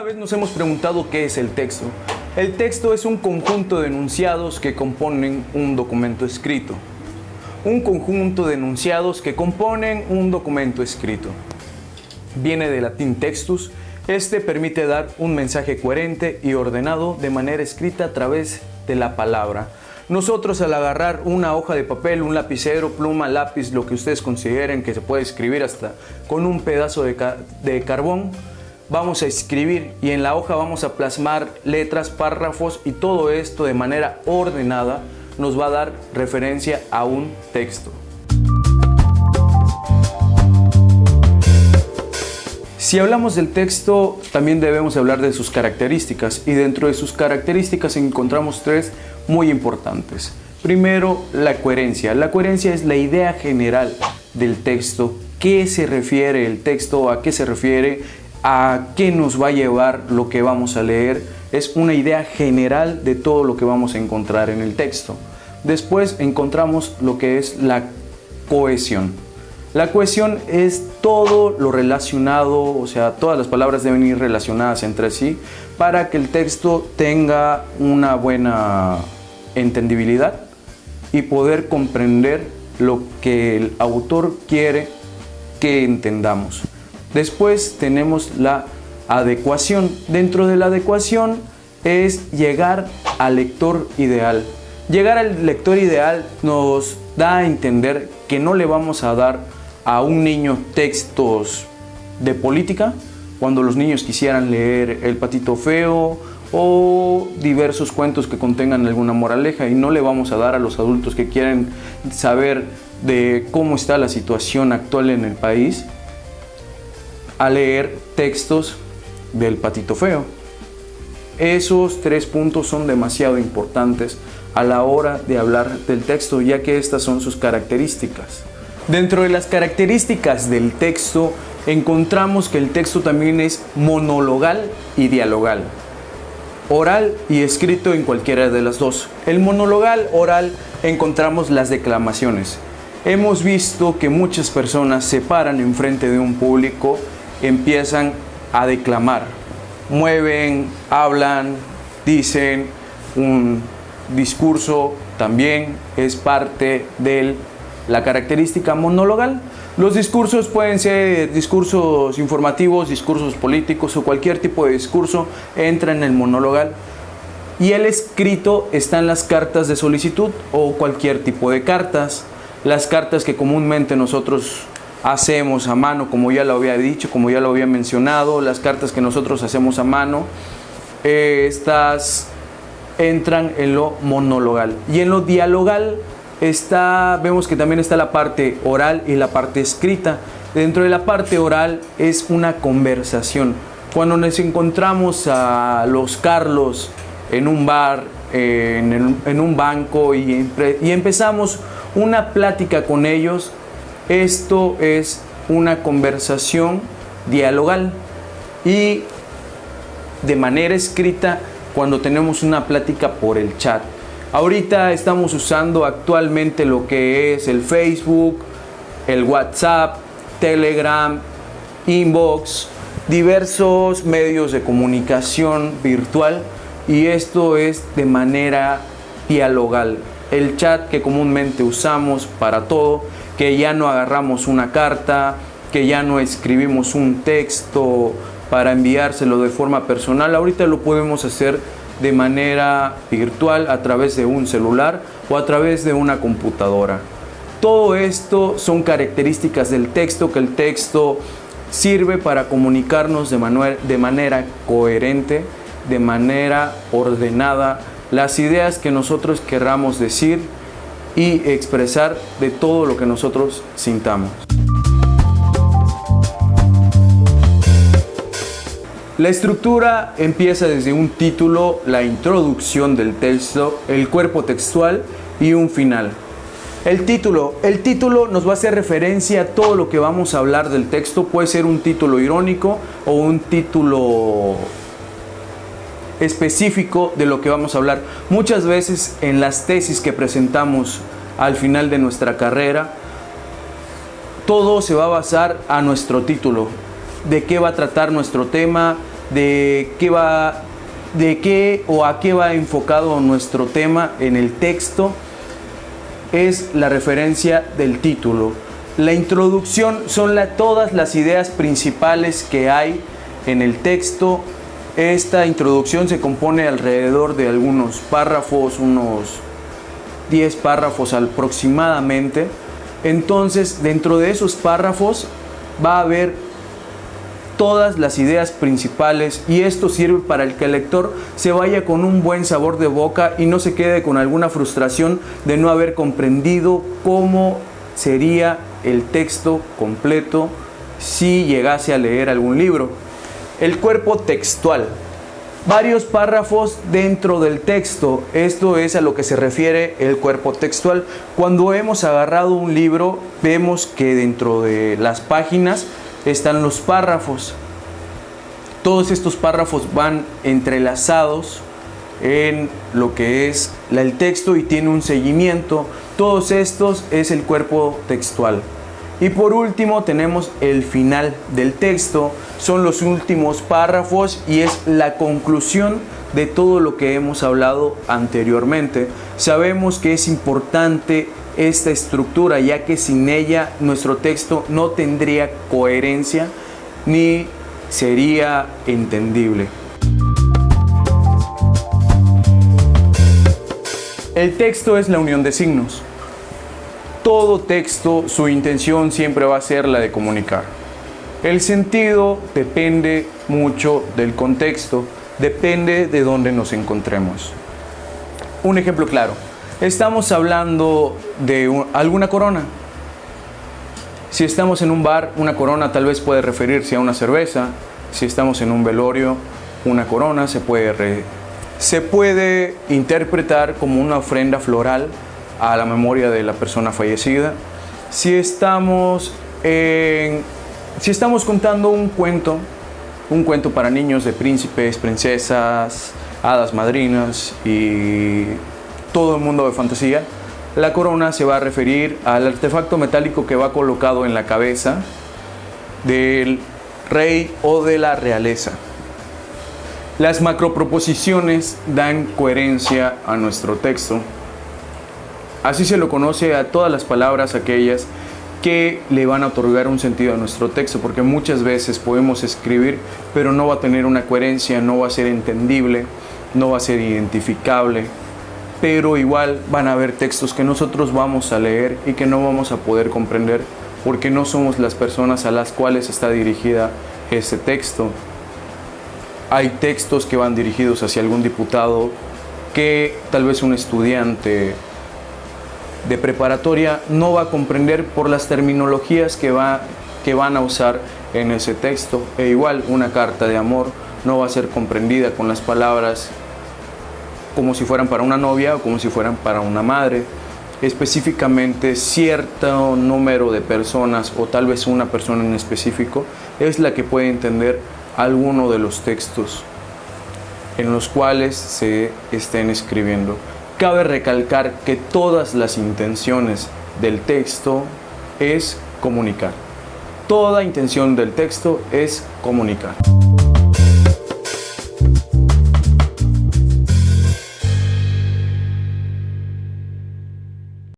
vez nos hemos preguntado qué es el texto. El texto es un conjunto de enunciados que componen un documento escrito. Un conjunto de enunciados que componen un documento escrito. Viene del latín textus. Este permite dar un mensaje coherente y ordenado de manera escrita a través de la palabra. Nosotros, al agarrar una hoja de papel, un lapicero, pluma, lápiz, lo que ustedes consideren que se puede escribir hasta con un pedazo de carbón, vamos a escribir y en la hoja vamos a plasmar letras, párrafos, y todo esto de manera ordenada nos va a dar referencia a un texto. Si hablamos del texto, también debemos hablar de sus características, y dentro de sus características encontramos tres muy importantes. Primero, la coherencia. La coherencia es la idea general del texto. ¿Qué se refiere el texto? ¿A qué se refiere? ¿A qué nos va a llevar lo que vamos a leer? Es una idea general de todo lo que vamos a encontrar en el texto. Después encontramos lo que es la cohesión. La cohesión es todo lo relacionado, o sea, todas las palabras deben ir relacionadas entre sí para que el texto tenga una buena entendibilidad y poder comprender lo que el autor quiere que entendamos. Después tenemos la adecuación. Dentro de la adecuación es llegar al lector ideal. Llegar al lector ideal nos da a entender que no le vamos a dar a un niño textos de política cuando los niños quisieran leer El Patito Feo o diversos cuentos que contengan alguna moraleja, y no le vamos a dar a los adultos que quieren saber de cómo está la situación actual en el país a leer textos del Patito Feo. Esos tres puntos son demasiado importantes a la hora de hablar del texto, ya que estas son sus características. Dentro de las características del texto encontramos que el texto también es monologal y dialogal, oral y escrito en cualquiera de las dos. El monologal oral encontramos las declamaciones. Hemos visto que muchas personas se paran enfrente de un público, empiezan a declamar, mueven, hablan, dicen un discurso. También es parte de la característica monologal. Los discursos pueden ser discursos informativos, discursos políticos o cualquier tipo de discurso entra en el monologal. Y el escrito está en las cartas de solicitud o cualquier tipo de cartas. Las cartas que comúnmente nosotros hacemos a mano, como ya lo había dicho, como ya lo había mencionado, las cartas que nosotros hacemos a mano, estas entran en lo monologal. Y en lo dialogal vemos que también está la parte oral y la parte escrita. Dentro de la parte oral es una conversación. Cuando nos encontramos a los Carlos en un bar, en un banco y empezamos una plática con ellos, esto es una conversación dialogal. Y de manera escrita cuando tenemos una plática por el chat. Ahorita estamos usando actualmente lo que es el Facebook, el WhatsApp, Telegram, Inbox, diversos medios de comunicación virtual, y esto es de manera dialogal. El chat que comúnmente usamos para todo, que ya no agarramos una carta, que ya no escribimos un texto para enviárselo de forma personal, ahorita lo podemos hacer de manera virtual a través de un celular o a través de una computadora. Todo esto son características del texto, que el texto sirve para comunicarnos de manera coherente, de manera ordenada, las ideas que nosotros querramos decir y expresar de todo lo que nosotros sintamos. La estructura empieza desde un título, la introducción del texto, el cuerpo textual y un final. El título nos va a hacer referencia a todo lo que vamos a hablar del texto. Puede ser un título irónico o un título específico de lo que vamos a hablar. Muchas veces en las tesis que presentamos al final de nuestra carrera, todo se va a basar a nuestro título. De qué va a tratar nuestro tema, de qué o a qué va enfocado nuestro tema en el texto es la referencia del título. La introducción son todas las ideas principales que hay en el texto. Esta introducción se compone alrededor de algunos párrafos, unos 10 párrafos aproximadamente. Entonces, dentro de esos párrafos va a haber todas las ideas principales, y esto sirve para que el lector se vaya con un buen sabor de boca y no se quede con alguna frustración de no haber comprendido cómo sería el texto completo si llegase a leer algún libro. El cuerpo textual. Varios párrafos dentro del texto. Esto es a lo que se refiere el cuerpo textual. Cuando hemos agarrado un libro, vemos que dentro de las páginas están los párrafos. Todos estos párrafos van entrelazados en lo que es el texto y tiene un seguimiento. Todos estos es el cuerpo textual. Y por último tenemos el final del texto. Son los últimos párrafos y es la conclusión de todo lo que hemos hablado anteriormente. Sabemos que es importante esta estructura, ya que sin ella nuestro texto no tendría coherencia ni sería entendible. El texto es la unión de signos. Todo texto, su intención siempre va a ser la de comunicar. El sentido depende mucho del contexto, depende de dónde nos encontremos. Un ejemplo claro. Estamos hablando de alguna corona. Si estamos en un bar, una corona tal vez puede referirse a una cerveza. Si estamos en un velorio, una corona se puede interpretar como una ofrenda floral a la memoria de la persona fallecida. Si estamos contando un cuento para niños de príncipes, princesas, hadas madrinas y todo el mundo de fantasía, la corona se va a referir al artefacto metálico que va colocado en la cabeza del rey o de la realeza. Las macroproposiciones dan coherencia a nuestro texto. Así se lo conoce a todas las palabras aquellas que le van a otorgar un sentido a nuestro texto, porque muchas veces podemos escribir, pero no va a tener una coherencia, no va a ser entendible, no va a ser identificable. Pero igual van a haber textos que nosotros vamos a leer y que no vamos a poder comprender porque no somos las personas a las cuales está dirigida ese texto. Hay textos que van dirigidos hacia algún diputado que tal vez un estudiante de preparatoria no va a comprender por las terminologías que van a usar en ese texto. E igual una carta de amor no va a ser comprendida con las palabras como si fueran para una novia o como si fueran para una madre. Específicamente cierto número de personas o tal vez una persona en específico es la que puede entender alguno de los textos en los cuales se estén escribiendo. Cabe recalcar que todas las intenciones del texto es comunicar. Toda intención del texto es comunicar.